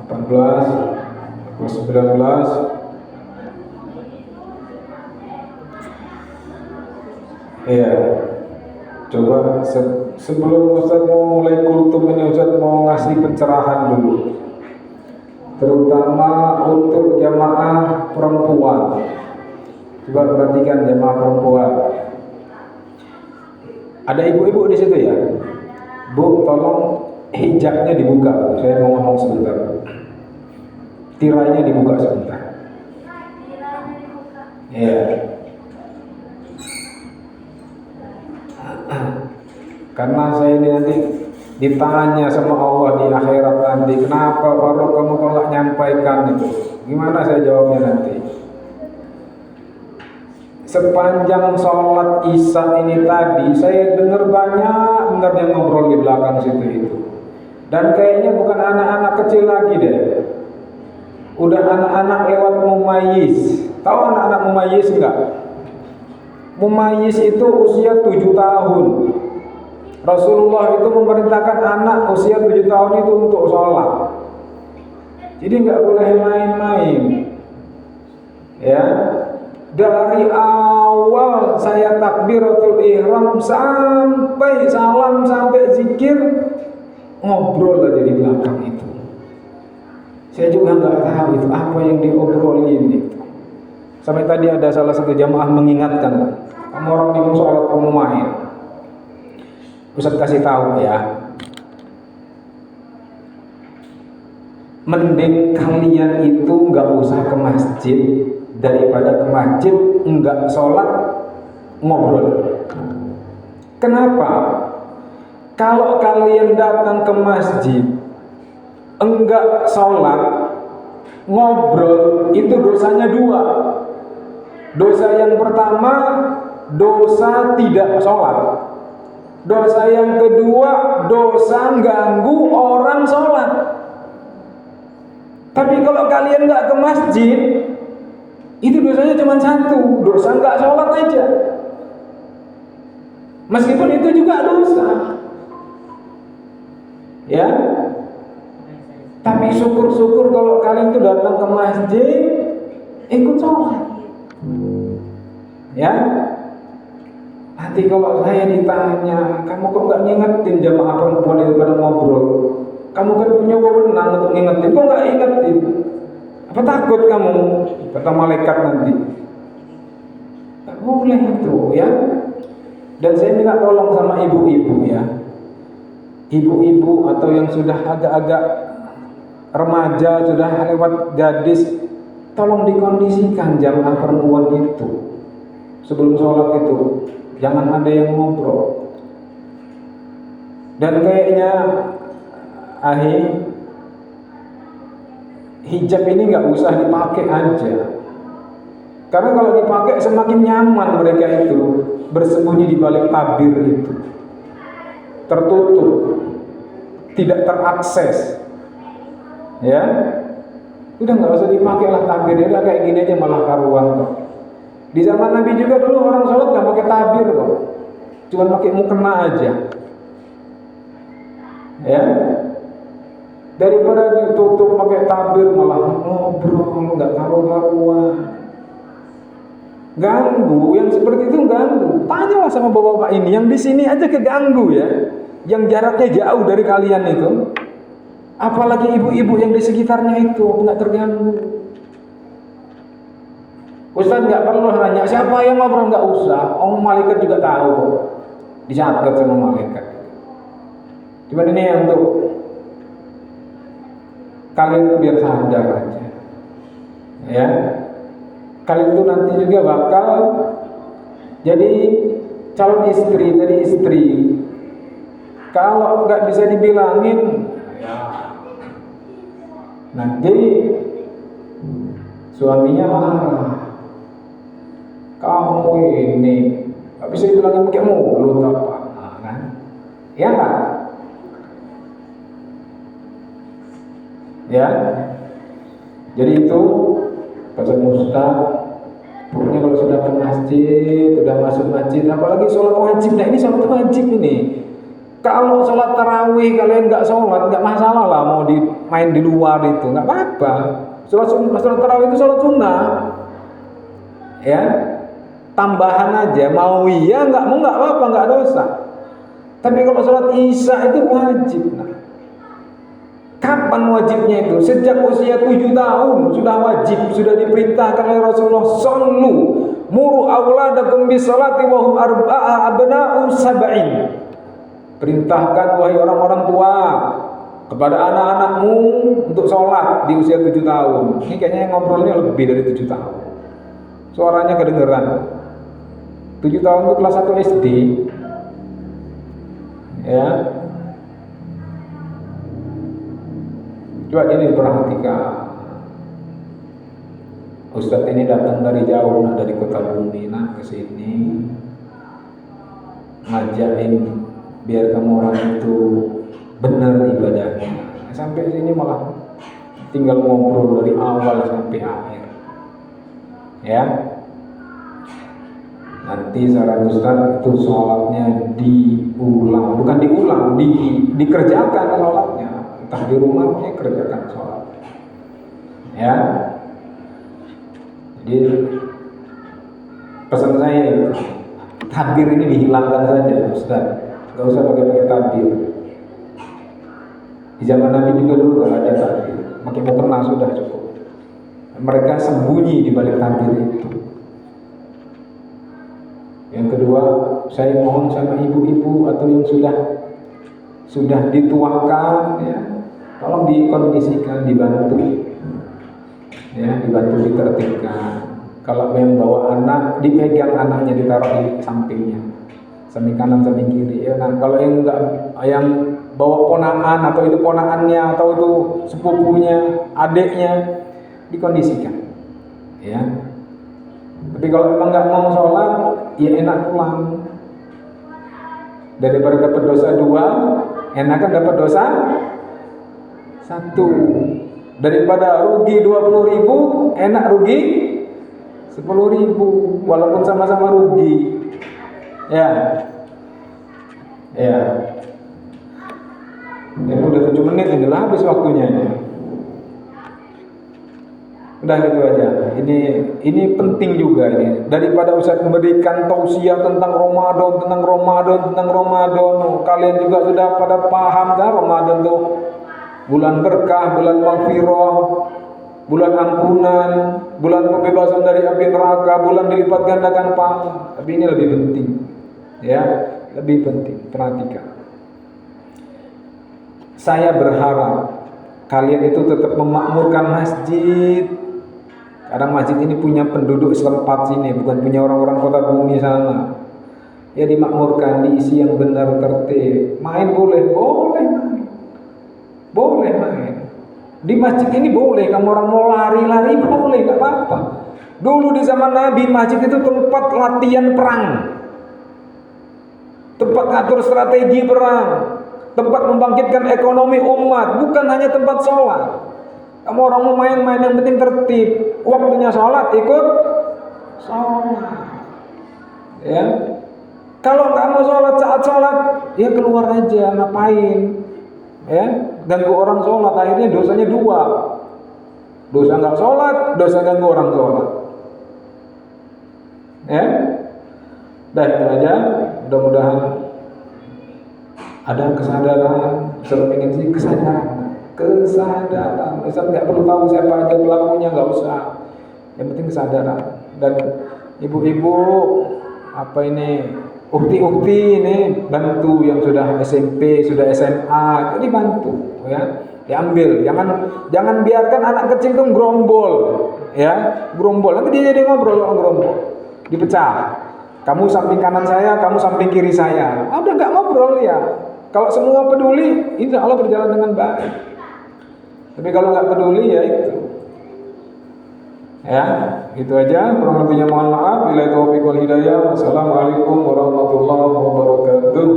18, 19. Iya. Coba sebelum Ustaz mau mulai kultum ini, Ustaz mau ngasih pencerahan dulu, terutama untuk jamaah perempuan. Coba perhatikan jamaah perempuan. Ada ibu-ibu di situ ya? Bu, tolong hijabnya dibuka. Saya mau ngomong sebentar. Tirainya dibuka sebentar. Iya. Karena saya ini nanti ditanya sama Allah di akhirat nanti, kenapa Farouk kamu kok nggak nyampaikan itu? Gimana saya jawabnya nanti? Sepanjang sholat Isya ini tadi, saya dengar banyak benar yang ngobrol di belakang situ itu. Dan kayaknya bukan anak-anak kecil lagi deh. Udah anak-anak lewat mumayyiz. Tahu anak-anak mumayyiz enggak? Mumayyiz itu usia 7 tahun. Rasulullah itu memerintahkan anak usia 7 tahun itu untuk sholat. Jadi nggak boleh main-main. Ya, dari awal saya takbiratul ihram sampai salam sampai zikir ngobrol aja di belakang itu. Saya juga nggak tahu itu apa yang diobrolin itu. Sampai tadi ada salah satu jamaah mengingatkan, kamu orang ini sholat kamu main. Ustaz kasih tahu ya, mending kalian itu nggak usah ke masjid daripada ke masjid nggak sholat ngobrol. Kenapa? Kalau kalian datang ke masjid enggak sholat ngobrol, itu dosanya dua. Dosa yang pertama, dosa tidak sholat. Dosa yang kedua, dosa ganggu orang sholat. Tapi kalau kalian nggak ke masjid, itu dosanya cuma satu, dosa nggak sholat aja. Meskipun itu juga dosa, ya. Tapi syukur-syukur kalau kalian tuh datang ke masjid, ikut sholat, ya. Nanti kalau saya ditanya, kamu kok nggak ngingetin jamaah perempuan itu pada ngobrol? Kamu kan punya wewenang untuk ngingetin, kok nggak ingetin? Apa takut kamu? Kata malaikat nanti. Nggak boleh itu, ya. Dan saya minta tolong sama ibu-ibu ya, ibu-ibu atau yang sudah agak-agak remaja, sudah lewat gadis, tolong dikondisikan jamaah perempuan itu sebelum sholat itu. Jangan ada yang ngobrol. Dan kayaknya hijab ini nggak usah dipakai aja. Karena kalau dipakai semakin nyaman mereka itu bersembunyi di balik tabir itu. Tertutup, tidak terakses. Ya, udah nggak usah dipakai lah tabirnya, udah kayak gini aja malah karuan kok. Di zaman Nabi juga dulu orang sholat nggak pakai tabir kok, cuma pakai mukena aja. Ya, daripada ditutup pakai tabir malah ngobrol nggak karu-karuan, ganggu. Yang seperti itu ganggu. Tanyalah sama bapak-bapak ini, yang di sini aja keganggu ya, yang jaraknya jauh dari kalian itu, apalagi ibu-ibu yang di sekitarnya itu nggak terganggu. Ustaz nggak perlu nanya siapa yang ngobrol, nggak usah. Malaikat juga tahu kok, dicatat sama malaikat. Cuman ini yang untuk kalian tuh biar sadar aja, ya. Kalian tuh nanti juga bakal jadi calon istri dari istri. Kalau nggak bisa dibilangin, ya, nanti suaminya marah. Kamu ini nggak bisa dibilangin pakai mulut apa, kan? Ya nggak? Ya. Jadi itu pesan Ustaz. Pokoknya kalau sudah ke masjid, sudah masuk masjid, apalagi sholat wajib. Nah ini sholat wajib ini. Kalau sholat tarawih kalian nggak sholat, nggak masalah lah mau main di luar itu, nggak apa-apa. Sholat tarawih itu sholat sunnah, ya tambahan aja. Mau iya nggak mau nggak apa-apa, nggak dosa. Tapi kalau sholat isya itu wajib. Nah, kapan wajibnya itu? Sejak usia 7 tahun sudah wajib, sudah diperintahkan oleh Rasulullah. Sallu muru auladakum bis salati wa hum arba'a abna'u sab'in. Perintahkan wahai orang-orang tua kepada anak-anakmu untuk sholat di usia 7 tahun. Ini kayaknya yang ngobrolnya lebih dari 7 tahun. Suaranya kedengeran. 7 tahun itu kelas 1 SD. Ya. Coba ini diperhatikan. Ustadz ini datang dari jauh, dari kota Bumi, ke sini ngajakin biar kamu orang itu benar ibadahnya. Sampai sini malah tinggal ngobrol dari awal sampai akhir. Ya. Nanti saran Ustaz itu sholatnya diulang, bukan diulang, dikerjakan sholatnya. Entah di rumahnya kerjakan sholat. Ya. Jadi pesan saya itu takbir ini dihilangkan saja, Ustaz. Gak usah pakai takbir. Di zaman Nabi juga dulu gak ada takbir. Makin mau kenal sudah cukup. Mereka sembunyi di balik takbir itu. Yang kedua, saya mohon sama ibu-ibu atau yang sudah dituakan, ya, tolong dikondisikan, dibantu, ya, dibantu ditertibkan. Kalau yang bawa anak, dipegang anaknya, ditaruh di sampingnya. Samping kanan, samping kiri. Ya, nah, kalau yang enggak, yang bawa ponakan atau itu ponakannya atau itu sepupunya, adiknya, dikondisikan. Ya. Tapi kalau memang nggak mau sholat, ya enak pulang. Daripada dapat dosa 2, enakan dapat dosa 1. Daripada rugi 20.000, enak rugi 10.000, walaupun sama-sama rugi. Ya. Ini udah 7 menit, inilah habis waktunya ini. Udah gitu aja. Ini penting juga ini. Daripada Ustaz memberikan tausiah tentang Ramadan, kalian juga sudah pada paham kan Ramadan tuh bulan berkah, bulan maghfirah, bulan ampunan, bulan pembebasan dari api neraka, bulan dilipat gandakan pahala. Tapi ini lebih penting. Ya, lebih penting. Perhatikan. Saya berharap kalian itu tetap memakmurkan masjid. Kadang masjid ini punya penduduk setempat sini, bukan punya orang-orang kota Bumi sana. Ya dimakmurkan, diisi yang benar, tertib. Main boleh main. Boleh main. Di masjid ini boleh, kamu orang mau lari-lari boleh, gak apa-apa. Dulu di zaman Nabi, masjid itu tempat latihan perang, tempat ngatur strategi perang, tempat membangkitkan ekonomi umat, bukan hanya tempat sholat. Kamu orang mau main-main, yang penting tertib. Waktunya sholat, ikut sholat. Ya. Kalau nggak mau sholat saat sholat, ya keluar aja, ngapain? Ya, ganggu orang sholat, akhirnya dosanya 2. Dosa nggak sholat, dosa ganggu orang sholat. Ya, dah itu aja. Mudah-mudahan ada kesadaran. Saya ingin sih kesadaran. Ustaz nggak perlu tahu siapa aja pelakunya, nggak usah. Yang penting kesadaran. Dan ibu-ibu ukti ini bantu yang sudah SMP, sudah SMA, itu dibantu, ya, diambil. Jangan biarkan anak kecil itu gerombol, ya, gerombol. Nanti dia jadi ngobrol gerombol, dipecah. Kamu samping kanan saya, kamu samping kiri saya. Udah nggak ngobrol ya. Kalau semua peduli, insya Allah berjalan dengan baik. Tapi kalau nggak peduli ya itu. Ya, gitu aja. Kurang lebihnya mohon maaf. Bila taufiq wal hidayah. Wassalamualaikum warahmatullahi wabarakatuh.